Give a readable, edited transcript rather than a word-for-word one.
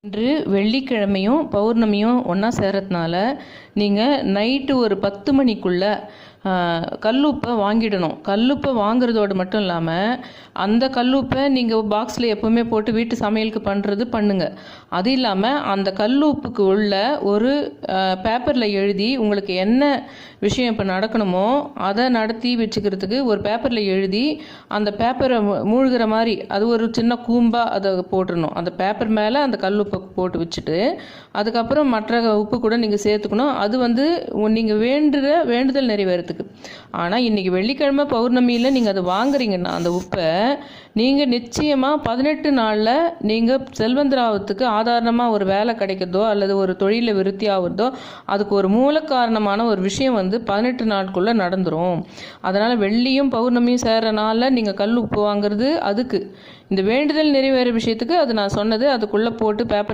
இன்று வெள்ளிக்கிழமையும் பௌர்ணமியும் ஒன்றா சேர்றதுனால நீங்கள் நைட்டு ஒரு 10 மணிக்குள்ளே கல்லுப்பை வாங்கிடணும். கல்லுப்பை வாங்குறதோடு மட்டும் இல்லாமல் அந்த கல்லுப்பை நீங்கள் பாக்ஸில் எப்போவுமே போட்டு வீட்டு சமையலுக்கு பண்ணுங்கள். அது இல்லாமல் அந்த கல்லுப்புக்கு உள்ள ஒரு பேப்பரில் எழுதி உங்களுக்கு என்ன விஷயம் இப்போ நடக்கணுமோ அதை நடத்தி வச்சுக்கிறதுக்கு ஒரு பேப்பரில் எழுதி அந்த பேப்பரை மூழ்கிற மாதிரி அது ஒரு சின்ன கூம்பாக அதை போட்டுடணும். அந்த பேப்பர் மேலே அந்த கல்லுப்பை போட்டு வச்சுட்டு அதுக்கப்புறம் மற்ற உப்பு கூட நீங்கள் சேர்த்துக்கணும். அது நீங்கள் வேண்டுதல் நிறைவேறதுக்கு. ஆனால் இன்றைக்கி வெள்ளிக்கிழமை பௌர்ணமியில் நீங்கள் அதை வாங்குறீங்கன்னா அந்த உப்பை நீங்கள் நிச்சயமாக 18 நாளில் நீங்கள் செல்வந்தராவத்துக்கு ஆதாரமாக ஒரு வேலை கிடைக்கிறதோ அல்லது ஒரு தொழிலில் விருத்தி ஆகுறதோ அதுக்கு ஒரு மூல காரணமான ஒரு விஷயம் 18 நாளுக்குள்ளே நடந்துடும். அதனால் வெள்ளியும் பௌர்ணமியும் சேர்கிற நாளில் நீங்கள் கல் உப்பு வாங்குறது அதுக்கு இந்த வேண்டுதல் நிறைவேற விஷயத்துக்கு அது நான் சொன்னது அதுக்குள்ளே போட்டு பேப்பர்